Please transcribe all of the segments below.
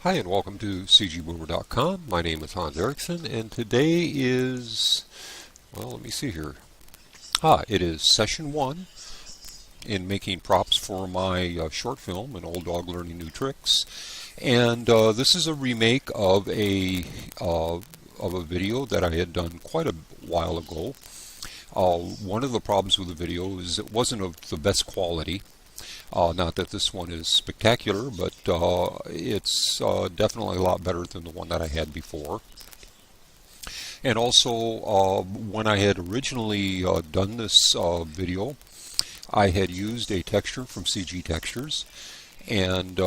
Hi and welcome to cgboomer.com. My name is Hans Eriksson and today is, well, let me see here. It is session 1 in making props for my short film, An Old Dog Learning New Tricks. And this is a remake of a video that I had done quite a while ago. One of the problems with the video is it wasn't of the best quality. Not that this one is spectacular, but it's definitely a lot better than the one that I had before. And also, when I had originally done this video, I had used a texture from CG Textures, and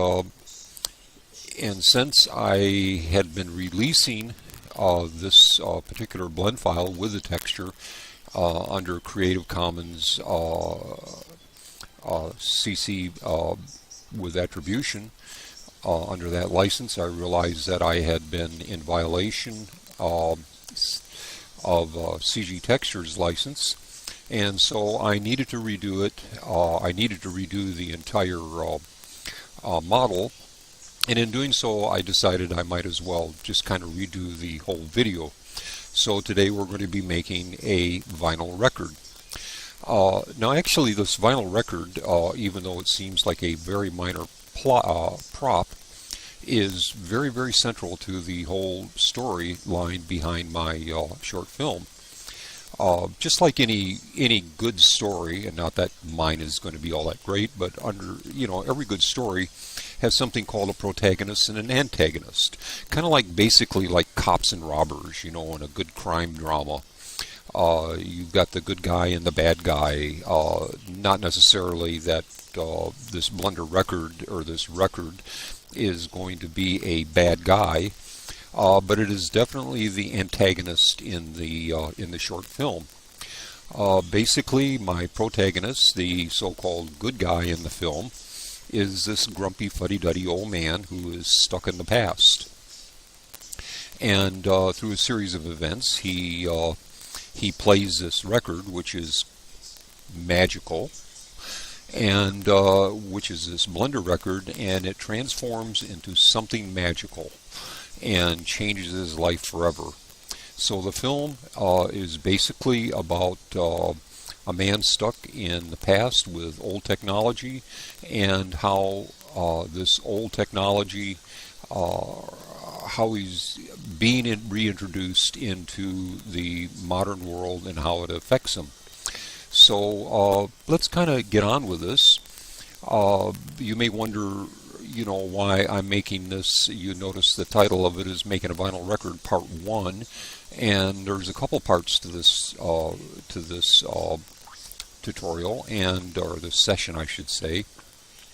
since I had been releasing this particular blend file with the texture under Creative Commons CC with attribution under that license, I realized that I had been in violation of CG Textures license, and so I needed to redo it. I needed to redo the entire model, and in doing so I decided I might as well just kind of redo the whole video. So today we're going to be making a vinyl record. Now actually this vinyl record, even though it seems like a very minor prop, is very, very central to the whole storyline behind my short film. Just like any good story, and not that mine is going to be all that great, but every good story has something called a protagonist and an antagonist. Kind of like basically like cops and robbers, in a good crime drama. You've got the good guy and the bad guy. Not necessarily that this Blunder record or this record is going to be a bad guy, but it is definitely the antagonist in the short film. Basically, my protagonist, the so-called good guy in the film, is this grumpy, fuddy-duddy old man who is stuck in the past. And through a series of events, he plays this record, which is magical, and which is this Blunder record, and it transforms into something magical and changes his life forever. So the film is basically about a man stuck in the past with old technology, and how this old technology, how he's being reintroduced into the modern world and how it affects him. So let's kind of get on with this. You may wonder, why I'm making this. You notice the title of it is Making a Vinyl Record Part 1, and there's a couple parts to this tutorial, or this session I should say.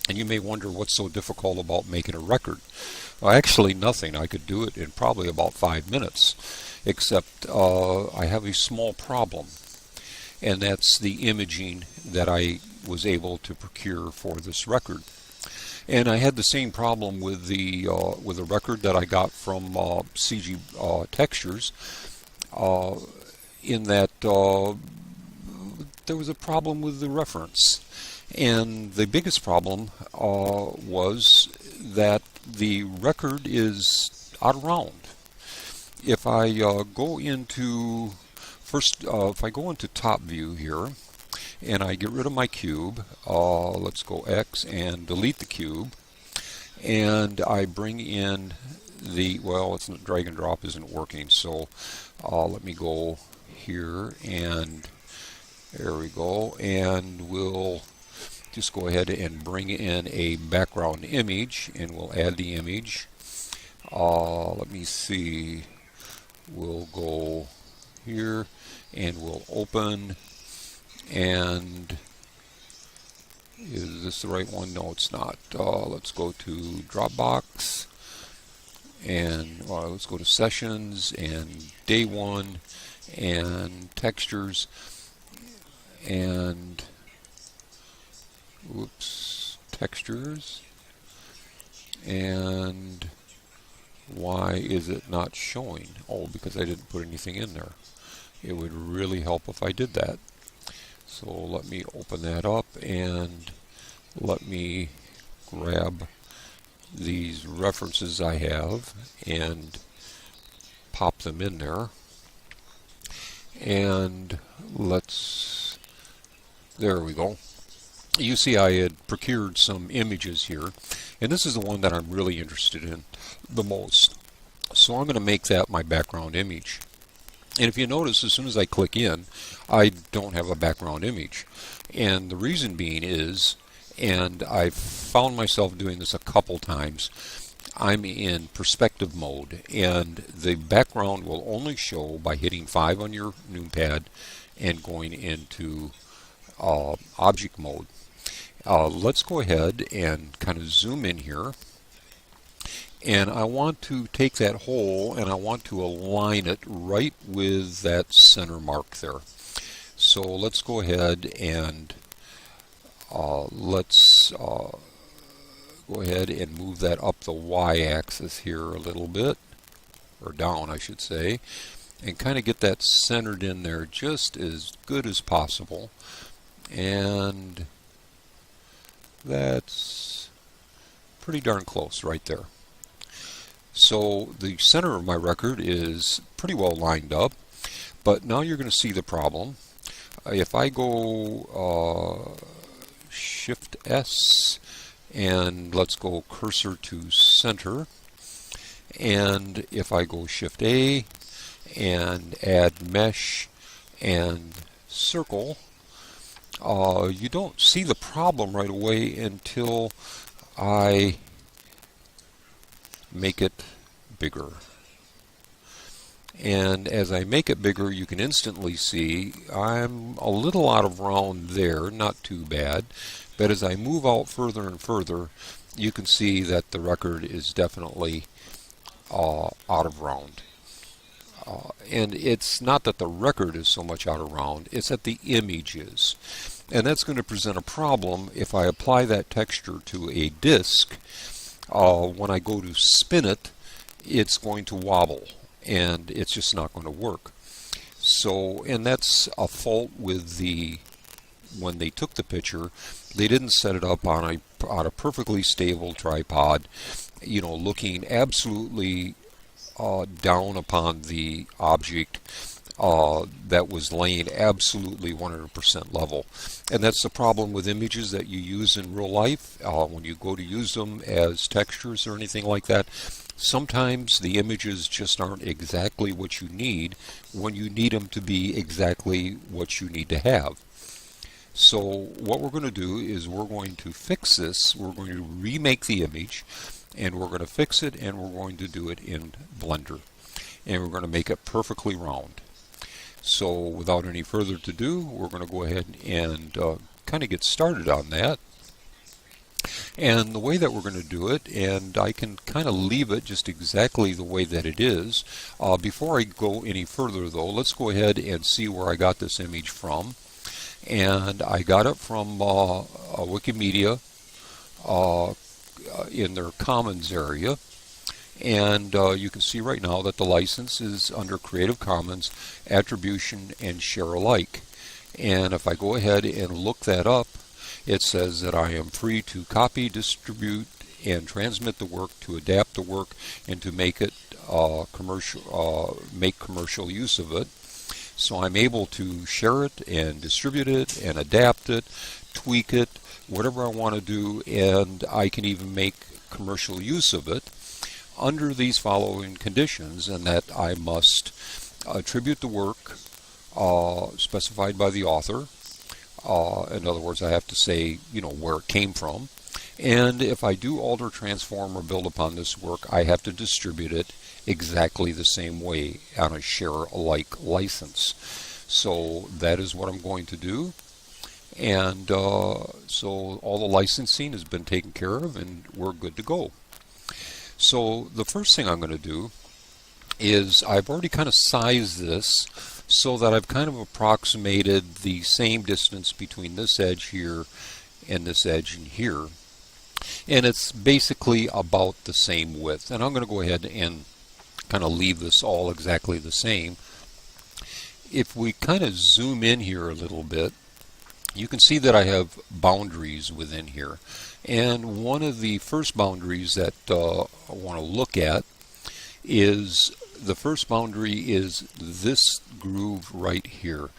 And you may wonder what's so difficult about making a record. Well, actually nothing. I could do it in probably about 5 minutes, except I have a small problem, and that's the imaging that I was able to procure for this record. And I had the same problem with the record that I got from CG Textures, in that there was a problem with the reference. And the biggest problem was that the record is out of round. If I go into if I go into top view here, and I get rid of my cube, let's go X and delete the cube, and I bring in it's not, drag and drop isn't working, so let me go here, and there we go, and we'll just go ahead and bring in a background image, and we'll add the image. Let me see, we'll go here and we'll open, and is this the right one? No, it's not. Let's go to Dropbox, and let's go to Sessions and Day 1 and Textures, and Textures, and why is it not showing? Oh, because I didn't put anything in there. It would really help if I did that. So let me open that up, and let me grab these references I have and pop them in there. And there we go. You see I had procured some images here, and this is the one that I'm really interested in the most. So I'm going to make that my background image. And if you notice, as soon as I click in, I don't have a background image. And the reason being is, and I've found myself doing this a couple times, I'm in perspective mode, and the background will only show by hitting 5 on your numpad and going into object mode. Let's go ahead and kind of zoom in here, and I want to take that hole and I want to align it right with that center mark there. So let's go ahead and let's go ahead and move that up the y-axis here a little bit, or down I should say, and kind of get that centered in there just as good as possible. And that's pretty darn close right there. So the center of my record is pretty well lined up, but now you're going to see the problem. If I go Shift S and let's go cursor to center, and if I go Shift A and add mesh and circle, you don't see the problem right away until I make it bigger. And as I make it bigger, you can instantly see I'm a little out of round there, not too bad. But as I move out further and further, you can see that the record is definitely out of round. And it's not that the record is so much out of round, it's that the image is. And that's going to present a problem if I apply that texture to a disk. When I go to spin it, it's going to wobble, and it's just not going to work. So, and that's a fault with when they took the picture, they didn't set it up on a perfectly stable tripod, you know, looking absolutely down upon the object that was laying absolutely 100% level. And that's the problem with images that you use in real life. When you go to use them as textures or anything like that, sometimes the images just aren't exactly what you need when you need them to be exactly what you need to have. So what we're going to do is we're going to fix this. We're going to remake the image, and we're going to fix it, and we're going to do it in Blender, and we're going to make it perfectly round. So without any further ado, we're going to go ahead and kind of get started on that. And the way that we're going to do it, and I can kind of leave it just exactly the way that it is. Before I go any further though, let's go ahead and see where I got this image from. And I got it from Wikimedia in their Commons area. And you can see right now that the license is under Creative Commons Attribution and Share Alike. And if I go ahead and look that up, it says that I am free to copy, distribute, and transmit the work, to adapt the work, and to make it make commercial use of it. So I'm able to share it and distribute it and adapt it, tweak it, whatever I want to do, and I can even make commercial use of it under these following conditions, and that I must attribute the work specified by the author. In other words, I have to say, you know, where it came from. And if I do alter, transform, or build upon this work, I have to distribute it exactly the same way on a share-alike license. So that is what I'm going to do. And so all the licensing has been taken care of, and we're good to go. So the first thing I'm going to do is I've already kind of sized this so that I've kind of approximated the same distance between this edge here and this edge in here. And it's basically about the same width. And I'm going to go ahead and kind of leave this all exactly the same. If we kind of zoom in here a little bit, you can see that I have boundaries within here. And one of the first boundaries that I want to look at is the first boundary is this groove right here.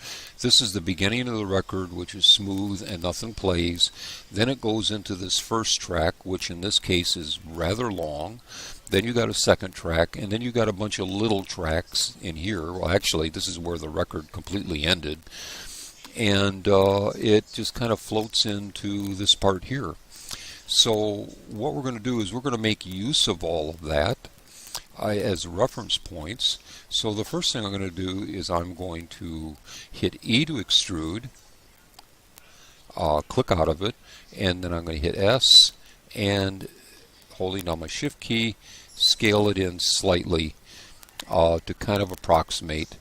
This is the beginning of the record, which is smooth and nothing plays. Then it goes into this first track, which in this case is rather long. Then you got a second track, and then you got a bunch of little tracks in here. Well, actually, this is where the record completely ended. And it just kind of floats into this part here. So what we're going to do is we're going to make use of all of that as reference points. So the first thing I'm going to do is I'm going to hit E to extrude, click out of it, and then I'm going to hit S, and holding down my shift key, scale it in slightly to kind of approximate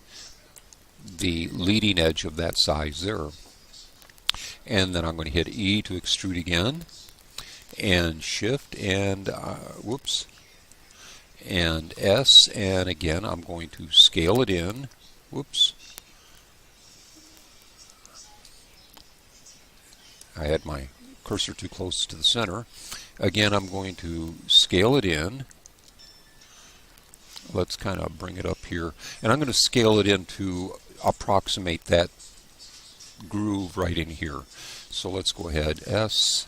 the leading edge of that size there. And then I'm going to hit E to extrude again, and shift, and whoops, and S, and again I'm going to scale it in. Whoops, I had my cursor too close to the center. Again, I'm going to scale it in. Let's kind of bring it up here, and I'm going to scale it in to approximate that groove right in here. So let's go ahead, S,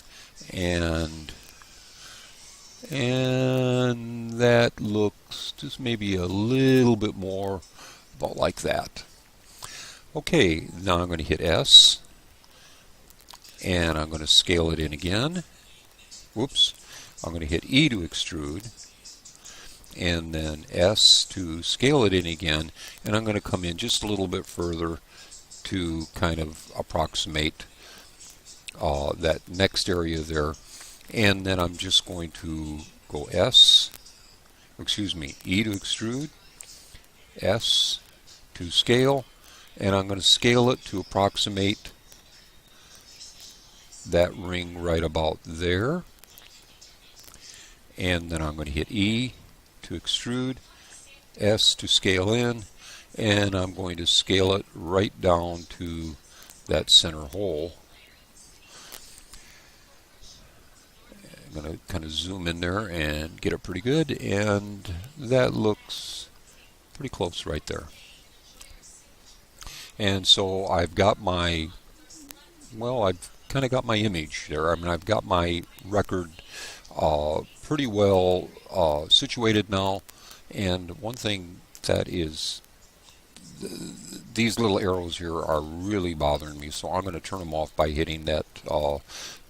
and that looks just maybe a little bit more about like that. Okay, now I'm going to hit S, and I'm going to scale it in again. Whoops, I'm going to hit E to extrude, and then S to scale it in again, and I'm going to come in just a little bit further to kind of approximate that next area there. And then I'm just going to go E to extrude, S to scale, and I'm going to scale it to approximate that ring right about there. And then I'm going to hit E to extrude, S to scale in, and I'm going to scale it right down to that center hole. I'm going to kind of zoom in there and get it pretty good, and that looks pretty close right there. And so I've got my, well, I've kind of got my image there. I mean, I've got my record pretty well situated now. And one thing that is, these little arrows here are really bothering me, so I'm going to turn them off by hitting that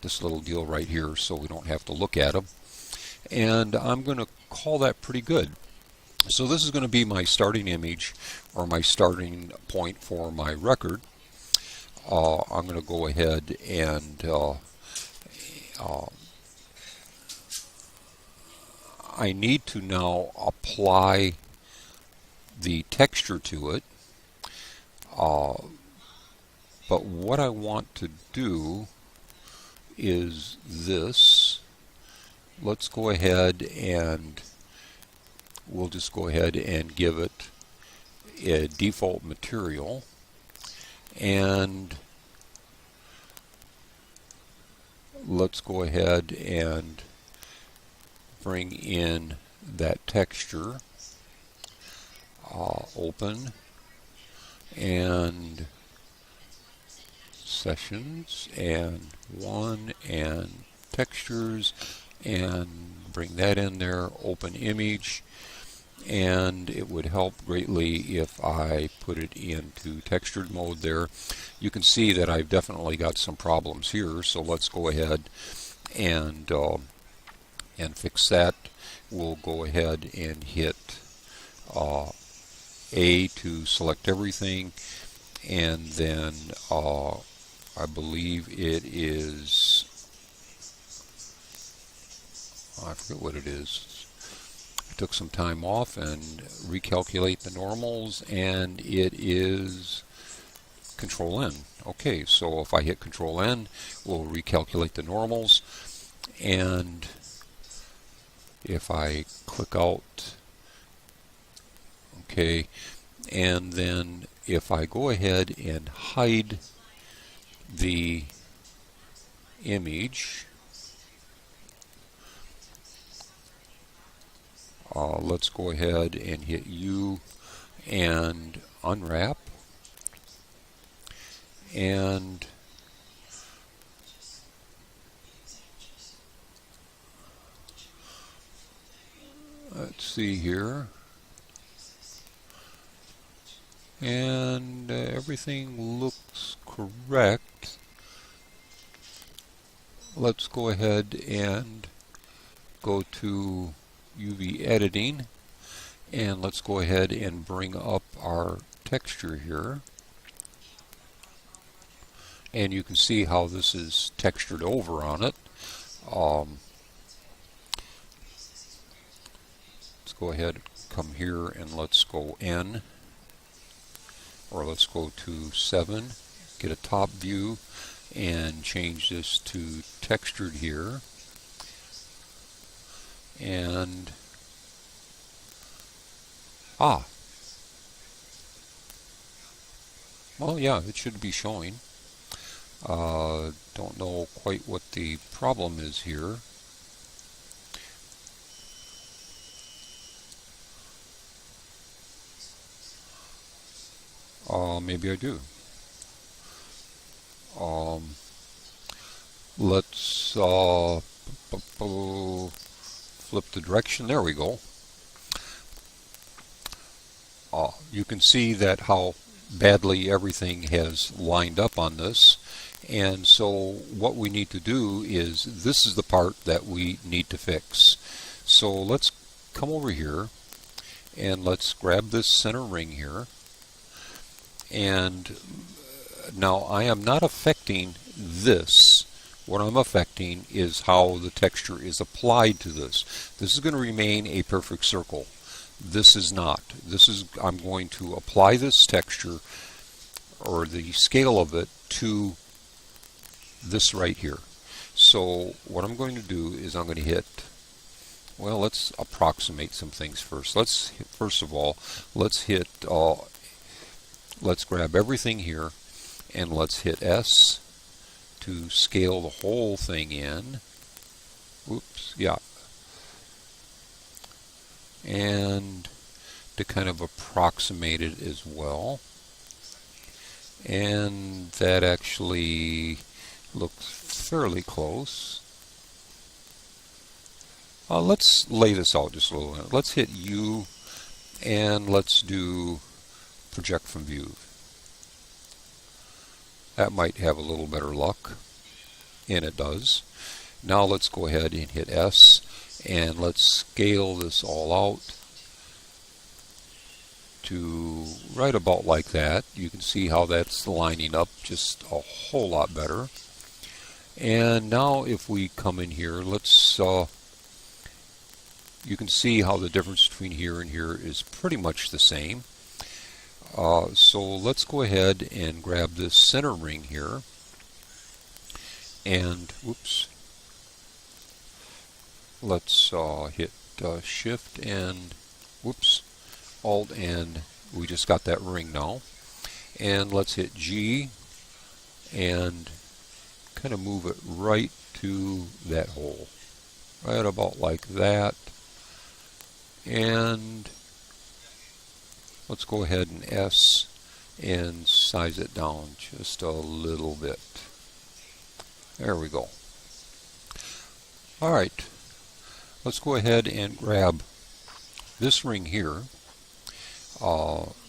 this little deal right here so we don't have to look at them. And I'm going to call that pretty good. So this is going to be my starting image, or my starting point for my record. I'm going to go ahead and I need to now apply the texture to it. But what I want to do is this. Let's go ahead and we'll just go ahead and give it a default material, and let's go ahead and bring in that texture, open, and sessions, and one, and textures, and bring that in there, open image. And it would help greatly if I put it into textured mode there. You can see that I've definitely got some problems here, so let's go ahead and fix that. We'll go ahead and hit A to select everything, and then I believe it is, I forget what it is. Took some time off and recalculate the normals, and it is Control N. Okay, so if I hit Control N, we'll recalculate the normals, and if I click out, okay, and then if I go ahead and hide the image, Let's go ahead and hit U and unwrap, and let's see here, and everything looks correct. Let's go ahead and go to UV editing, and let's go ahead and bring up our texture here, and you can see how this is textured over on it. Let's go ahead, come here, and let's go N, or let's go to 7, get a top view, and change this to textured here, and well, yeah, it should be showing. Don't know quite what the problem is here. Maybe I do. Let's flip the direction. There we go. You can see that how badly everything has lined up on this, and so what we need to do is, this is the part that we need to fix. So let's come over here and let's grab this center ring here, and now I am not affecting this. What I'm affecting is how the texture is applied to this. This is going to remain a perfect circle. This is not. I'm going to apply this texture, or the scale of it, to this right here. So what I'm going to do is I'm going to hit, well, let's approximate some things first. First of all, let's grab everything here, and let's hit S to scale the whole thing in. Oops, yeah. And to kind of approximate it as well. And that actually looks fairly close. Let's lay this out just a little bit. Let's hit U, and let's do project from view. That might have a little better luck, and it does. Now let's go ahead and hit S, and let's scale this all out to right about like that. You can see how that's lining up just a whole lot better. And now if we come in here, let's you can see how the difference between here and here is pretty much the same. So let's go ahead and grab this center ring here, and whoops, let's hit Shift and whoops, Alt, and we just got that ring now. And let's hit G and kind of move it right to that hole, right about like that. And let's go ahead and S and size it down just a little bit. There we go. Alright, let's go ahead and grab this ring here.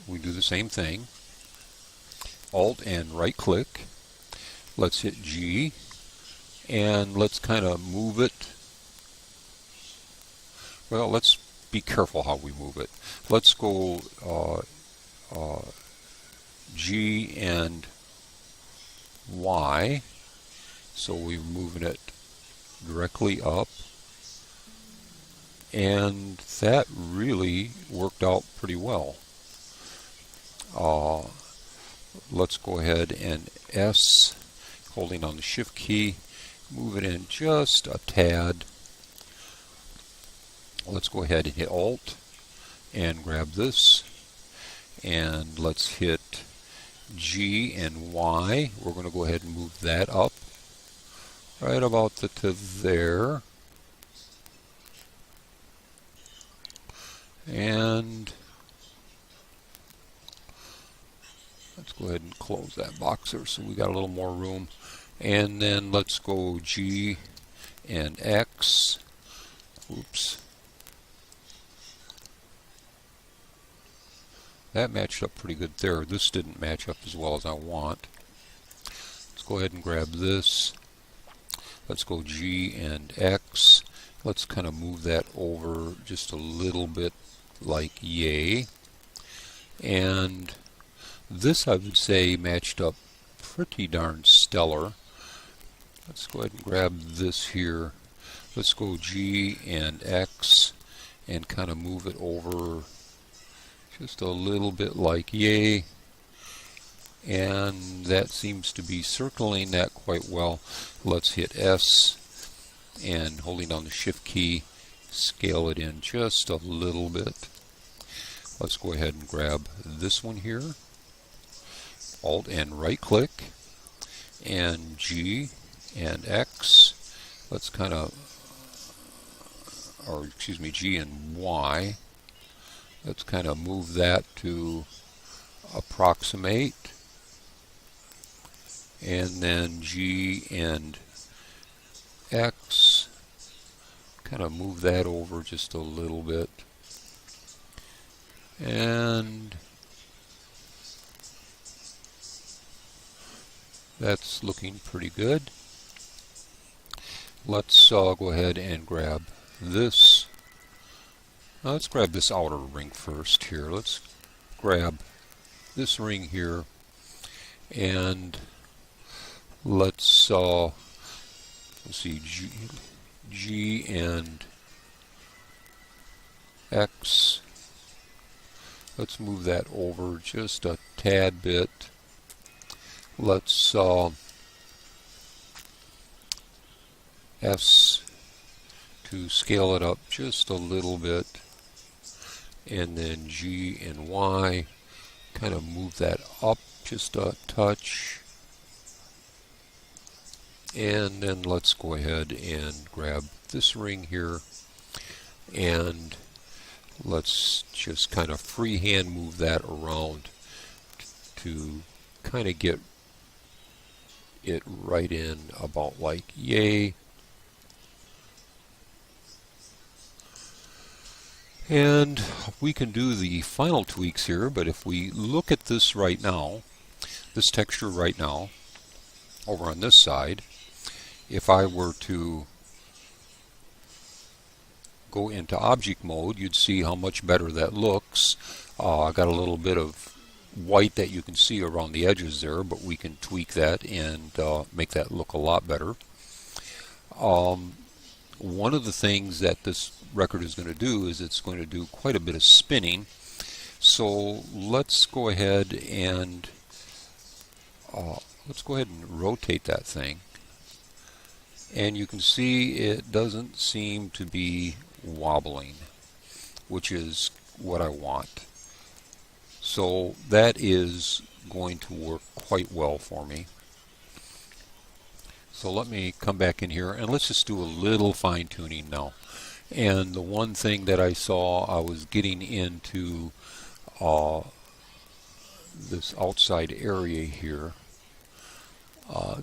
We do the same thing. Alt and right click. Let's hit G, and let's kind of move it. Well, let's be careful how we move it. Let's go G and Y, so we're moving it directly up, and that really worked out pretty well. Let's go ahead and S, holding on the Shift key, move it in just a tad. Let's go ahead and hit Alt and grab this, and let's hit G and Y. We're going to go ahead and move that up right about to there. And let's go ahead and close that box there so we got a little more room. And then let's go G and X. Oops. That matched up pretty good there. This didn't match up as well as I want. Let's go ahead and grab this. Let's go G and X. Let's kind of move that over just a little bit like yay. And this, I would say, matched up pretty darn stellar. Let's go ahead and grab this here. Let's go G and X and kind of move it over just a little bit like yay. And that seems to be circling that quite well. Let's hit S and holding down the Shift key, scale it in just a little bit. Let's go ahead and grab this one here, Alt and right click, and G and X. Let's kind of, or excuse me, G and Y. Let's kind of move that to approximate. And then G and X, kind of move that over just a little bit. And that's looking pretty good. Let's go ahead and grab this. Let's grab this outer ring first here. Let's grab this ring here, and let's see, G and X. Let's move that over just a tad bit. Let's S to scale it up just a little bit, and then G and Y, kind of move that up just a touch. And then let's go ahead and grab this ring here, and let's just kind of freehand move that around to kind of get it right in about like yay. And we can do the final tweaks here, but if we look at this right now, this texture right now, over on this side, if I were to go into object mode, you'd see how much better that looks. I got a little bit of white that you can see around the edges there, but we can tweak that and make that look a lot better. One of the things that this record is going to do is it's going to do quite a bit of spinning. So let's go ahead and rotate that thing. And you can see it doesn't seem to be wobbling, which is what I want. So that is going to work quite well for me. So let me come back in here and let's just do a little fine tuning now. And the one thing that I saw, I was getting into this outside area here,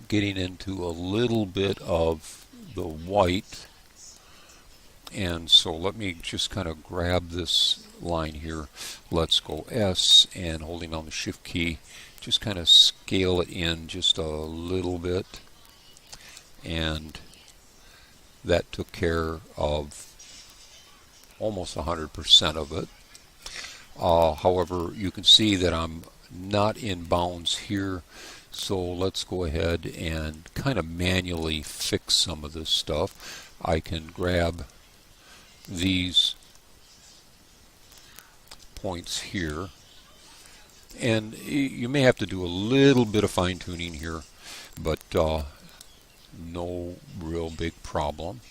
getting into a little bit of the white. And so let me just kind of grab this line here. Let's go S and holding on the Shift key, just kind of scale it in just a little bit. And that took care of almost 100% of it. However, you can see that I'm not in bounds here, so let's go ahead and kind of manually fix some of this stuff. I can grab these points here, and you may have to do a little bit of fine-tuning here, but no real big problem.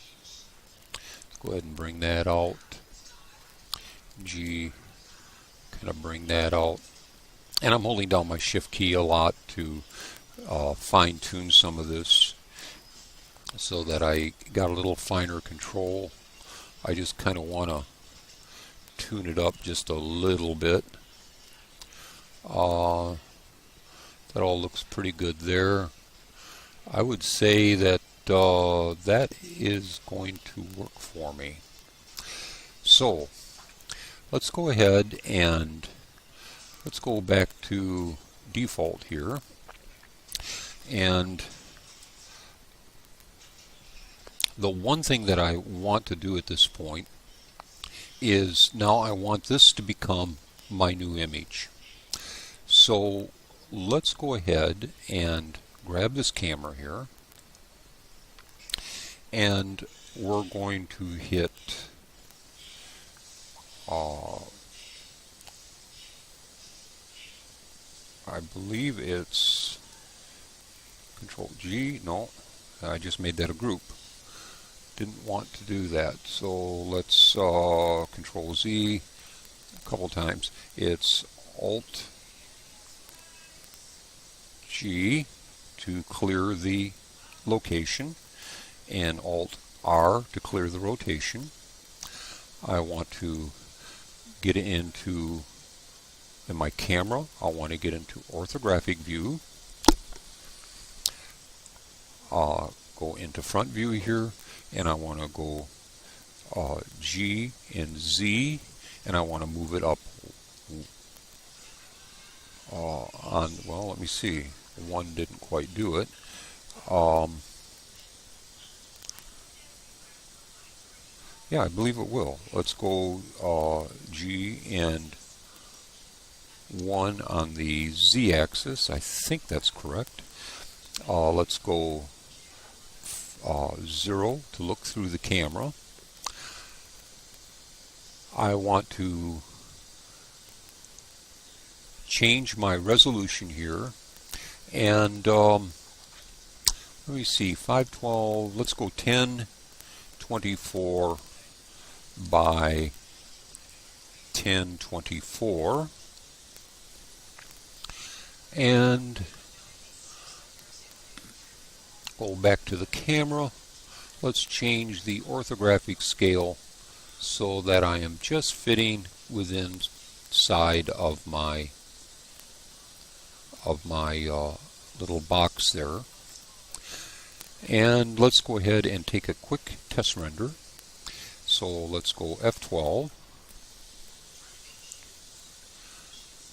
Let's go ahead and bring that out. G, kind of bring that out. And I'm holding down my Shift key a lot to fine-tune some of this so that I got a little finer control. I just kind of want tune it up just a little bit. That all looks pretty good there. I would say that that is going to work for me. So let's go ahead and let's go back to default here, and the one thing that I want to do at this point is now I want this to become my new image. So let's go ahead and grab this camera here, and we're going to hit I believe it's Control G. No, I just made that a group. Didn't want to do that, so let's Control Z a couple times. It's Alt G to clear the location, and Alt R to clear the rotation. I want to get into, in my camera, I want to get into orthographic view. Go into front view here, and I want to go G and Z, and I want to move it up on, well, let me see, one didn't quite do it. Yeah, I believe it will. Let's go G and 1 on the Z axis. I think that's correct. Let's go 0 to look through the camera. I want to change my resolution here, and let me see, 512, let's go 1024 by 1024, and go back to the camera. Let's change the orthographic scale so that I am just fitting within side of my little box there. And let's go ahead and take a quick test render. So let's go F12.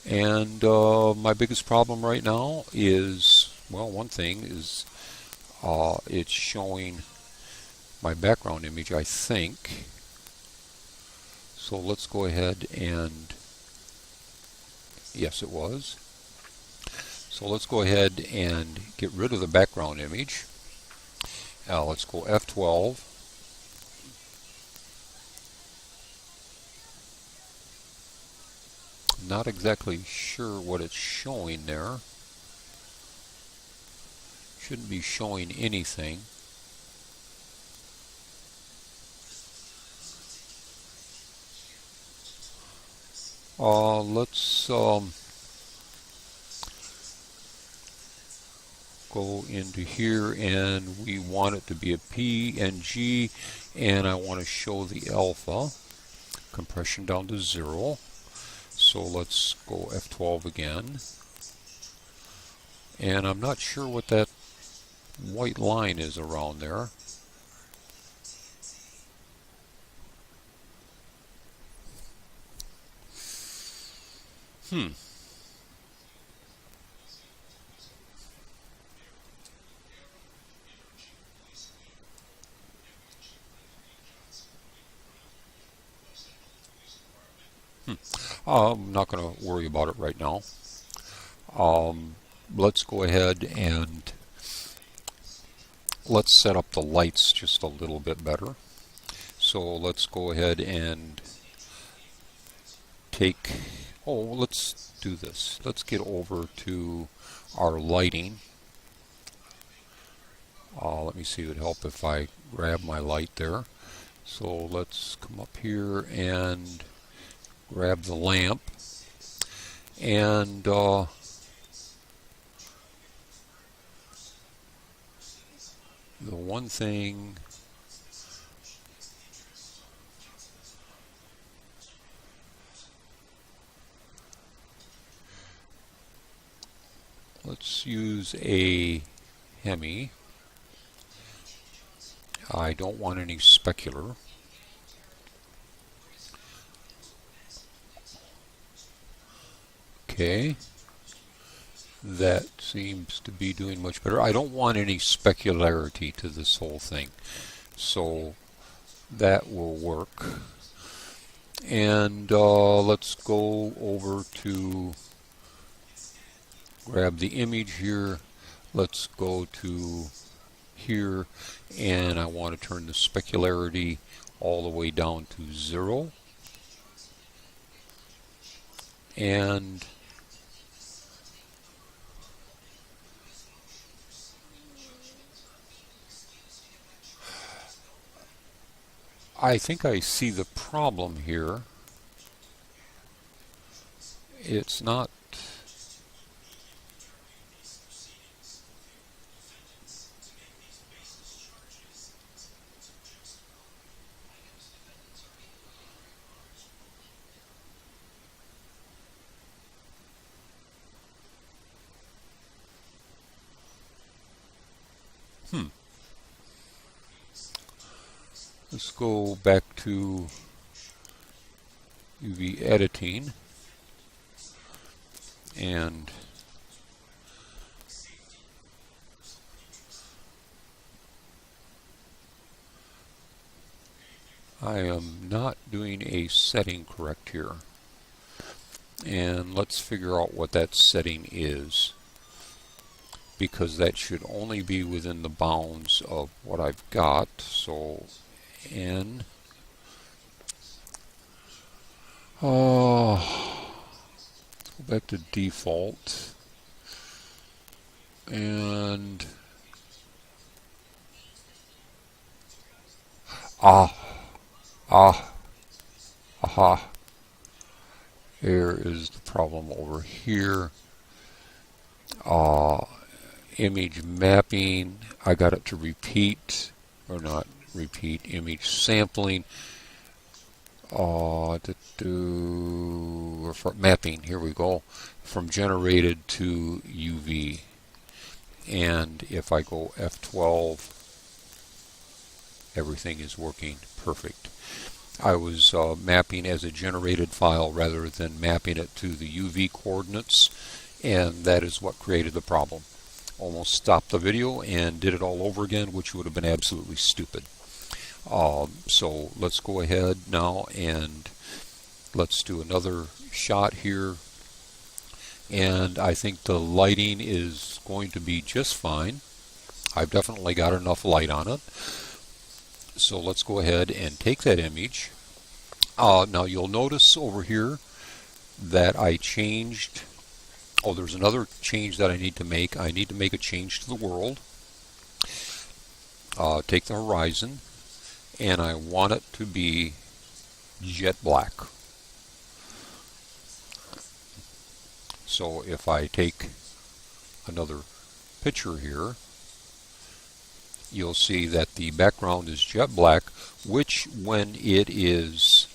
And my biggest problem right now is, well, one thing is it's showing my background image, I think. So let's go ahead and, yes, it was. So let's go ahead and get rid of the background image. Now let's go F12. Not exactly sure what it's showing there. Shouldn't be showing anything. Let's go into here, and we want it to be a PNG, and I want to show the alpha compression down to 0. So let's go F12 again, and I'm not sure what that white line is around there. I'm not going to worry about it right now. Let's go ahead and let's set up the lights just a little bit better. So let's go ahead and take, let's do this. Let's get over to our lighting. Let me see, it would help if I grab my light there. So let's come up here and grab the lamp, and the one thing let's use a hemi. I don't want any specular. Okay, that seems to be doing much better. I don't want any specularity to this whole thing, so that will work. And let's go over to grab the image here. Let's go to here, and I want to turn the specularity all the way down to 0. And I think I see the problem here. It's not Let's go back to UV editing, and I am not doing a setting correct here. And let's figure out what that setting is, because that should only be within the bounds of what I've got. So N. Let's go back to default, and aha, there is the problem over here. Image mapping, I got it to repeat, or not repeat, image sampling. Mapping, here we go, from generated to UV. And if I go F12, everything is working perfect. I was mapping as a generated file rather than mapping it to the UV coordinates, and that is what created the problem. Almost stopped the video and did it all over again, which would have been absolutely stupid. So let's go ahead now and let's do another shot here, and I think the lighting is going to be just fine. I've definitely got enough light on it. So let's go ahead and take that image. Now you'll notice over here that I changed, there's another change that I need to make. I need to make a change to the world. Take the horizon, and I want it to be jet black. So if I take another picture here, you'll see that the background is jet black, which when it is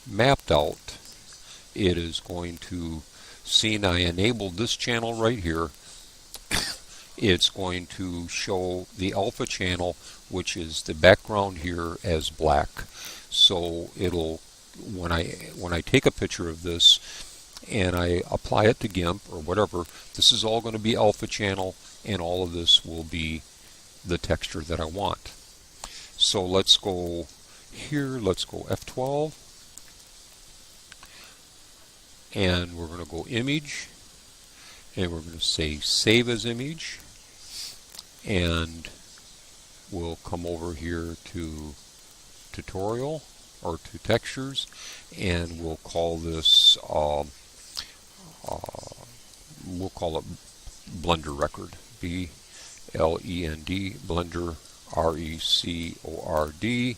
mapped out, it is going to see, and I enabled this channel right here. It's going to show the alpha channel, which is the background here, as black. So it'll, when I take a picture of this and I apply it to GIMP or whatever, this is all going to be alpha channel, and all of this will be the texture that I want. So let's go here, let's go F12, and we're going to go image, and we're going to say save as image, and we'll come over here to tutorial, or to textures, and we'll call this we'll call it Blender Record, B-L-E-N-D, Blender, R-E-C-O-R-D,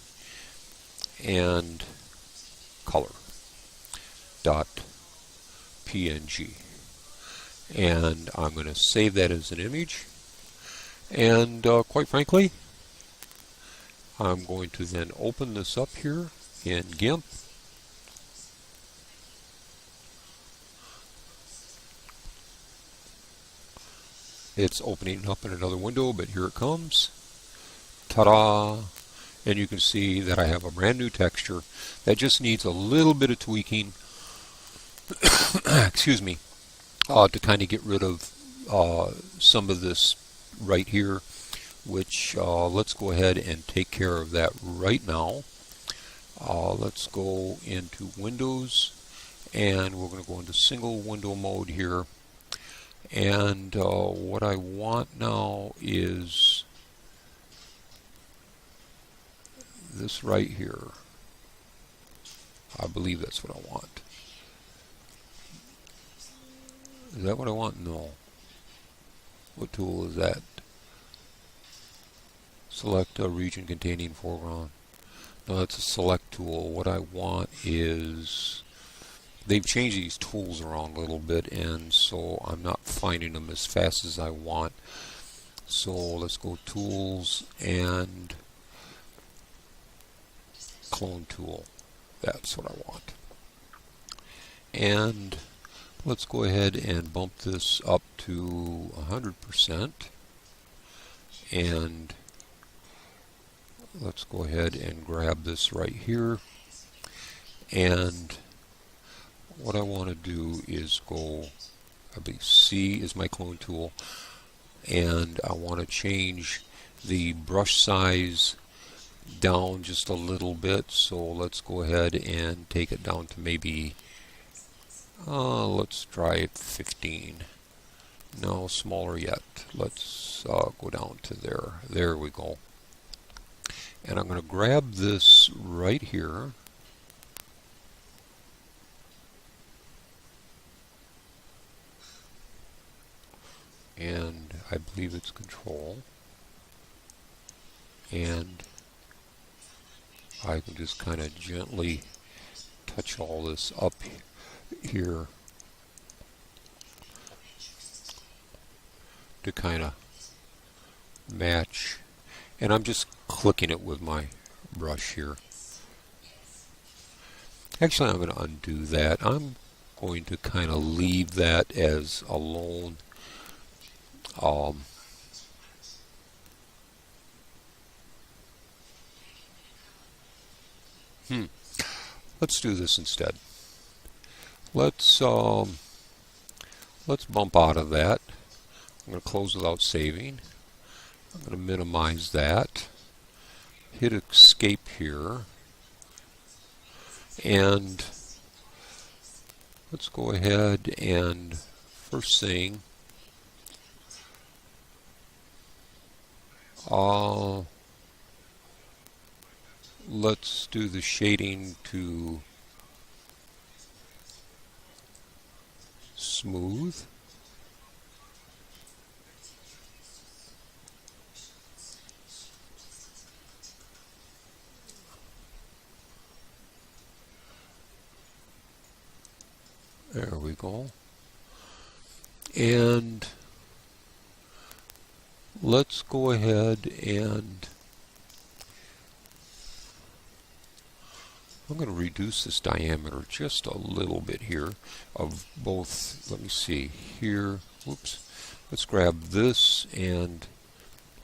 and color dot PNG, and I'm going to save that as an image. And quite frankly, I'm going to then open this up here in GIMP, It's opening up in another window, but here it comes. Ta-da! And you can see that I have a brand new texture that just needs a little bit of tweaking, excuse me, to kind of get rid of some of this right here, which let's go ahead and take care of that right now. Let's go into Windows, and we're going to go into single window mode here. And what I want now is this right here. I believe that's what I want. Is that what I want? No. What tool is that? Select a region containing foreground. No, that's a select tool. What I want is, they've changed these tools around a little bit, and so I'm not finding them as fast as I want. So let's go Tools and Clone Tool. That's what I want. And let's go ahead and bump this up to 100%. And let's go ahead and grab this right here. And what I want to do is go, I believe C is my clone tool, and I want to change the brush size down just a little bit. So let's go ahead and take it down to maybe, let's try 15. No, smaller yet. Let's go down to there. There we go. And I'm going to grab this right here. And I believe it's Control. And I can just kind of gently touch all this up here to kind of match. And I'm just clicking it with my brush here. Actually, I'm going to undo that. I'm going to kind of leave that as alone. Let's do this instead. Let's bump out of that. I'm going to close without saving. I'm going to minimize that. Hit Escape here. And let's go ahead and first thing, let's do the shading to smooth. There we go. And let's go ahead and I'm going to reduce this diameter just a little bit here of both. Let me see here. Whoops. Let's grab this and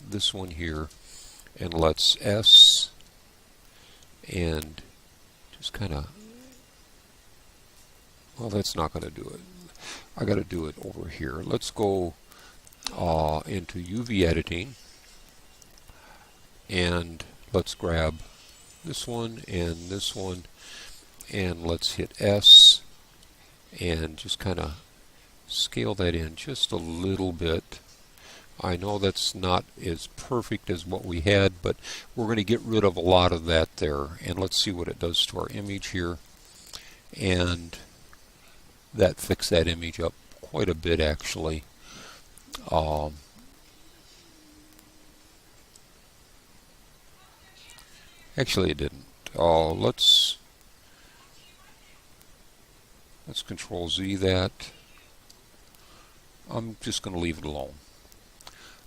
this one here, and let's S and just kind of, well, that's not going to do it. I got to do it over here. Let's go into UV editing, and let's grab this one, and let's hit S and just kind of scale that in just a little bit. I know that's not as perfect as what we had, but we're going to get rid of a lot of that there. And let's see what it does to our image here. And that fixed that image up quite a bit, actually. Actually, it didn't. Let's Control Z that. I'm just going to leave it alone.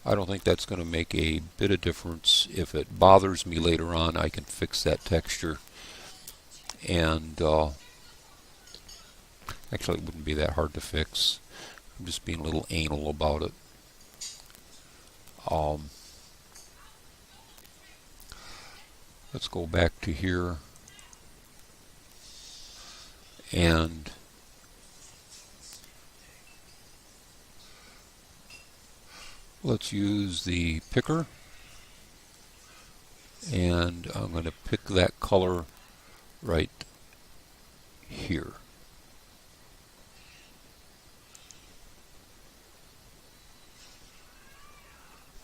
I don't think that's going to make a bit of difference. If it bothers me later on, I can fix that texture. And actually, it wouldn't be that hard to fix. I'm just being a little anal about it. Um, let's go back to here and let's use the picker, and I'm going to pick that color right here.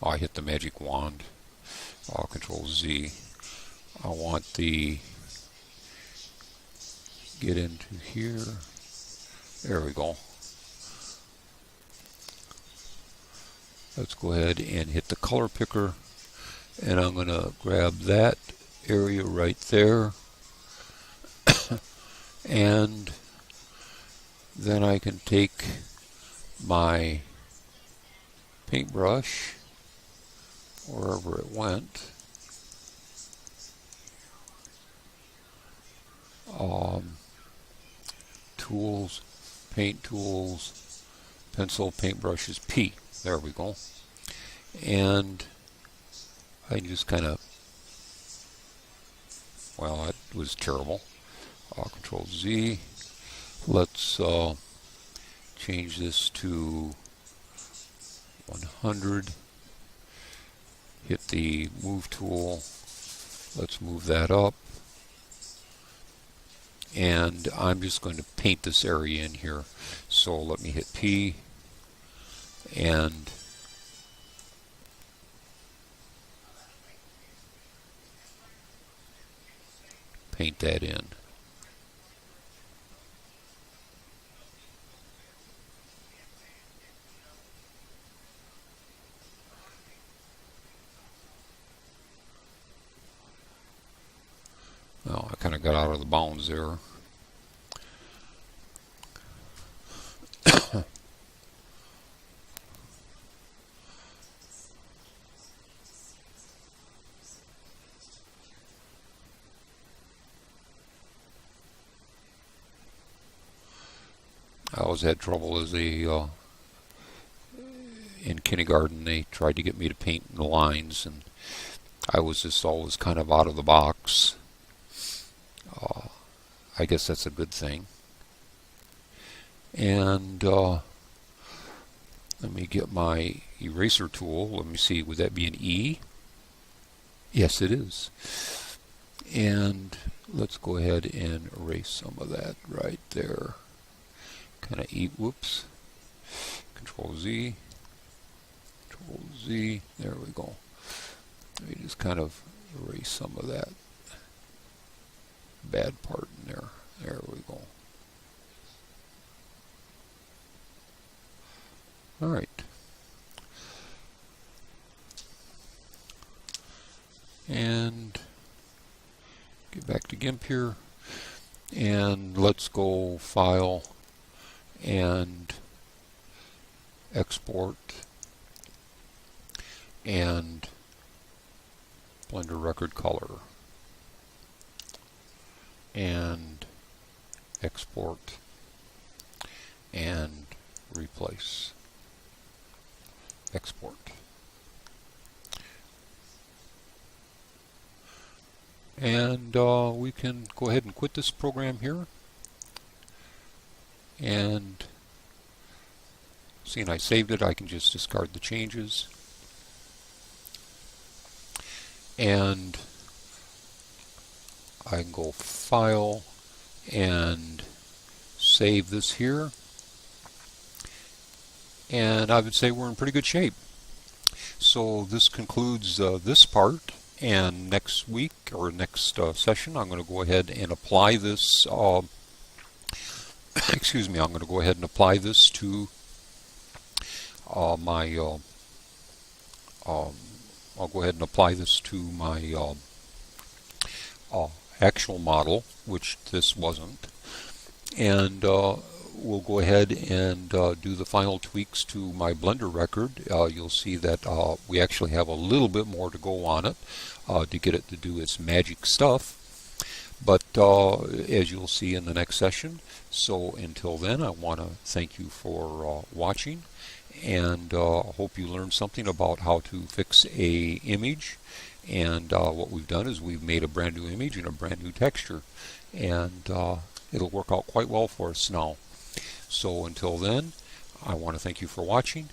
Oh, I hit the magic wand. Control Z. I want the get into here. There we go. Let's go ahead and hit the color picker, and I'm going to grab that area right there, and then I can take my paintbrush wherever it went. Tools, paint tools, pencil, paintbrushes, P. There we go. And I just kind of, well, that was terrible. Control Z. Let's change this to 100. Hit the move tool. Let's move that up. And I'm just going to paint this area in here. So let me hit P and paint that in. Well, I kind of got out of the bounds there. I always had trouble as in kindergarten. They tried to get me to paint in the lines, and I was just always kind of out of the box. I guess that's a good thing. And let me get my eraser tool. Let me see, would that be an E? Yes, it is. And let's go ahead and erase some of that right there. Kind of whoops. Control Z. Control Z. There we go. Let me just kind of erase some of that bad part in there. There we go. All right. And get back to GIMP here, and let's go File and Export and Blender Record Color and Export and Replace. Export. And we can go ahead and quit this program here. And seeing I saved it, I can just discard the changes. And I can go File and save this here. And I would say we're in pretty good shape. So this concludes this part, and next week or next session I'm going to go ahead and apply this excuse me, I'm going to go ahead and apply this to my I'll go ahead and apply this to my actual model, which this wasn't, and we'll go ahead and do the final tweaks to my Blender record. You'll see that we actually have a little bit more to go on it to get it to do its magic stuff, but as you'll see in the next session. So until then, I want to thank you for watching, and hope you learned something about how to fix a image. And what we've done is we've made a brand new image and a brand new texture, and it'll work out quite well for us now. So until then, I want to thank you for watching.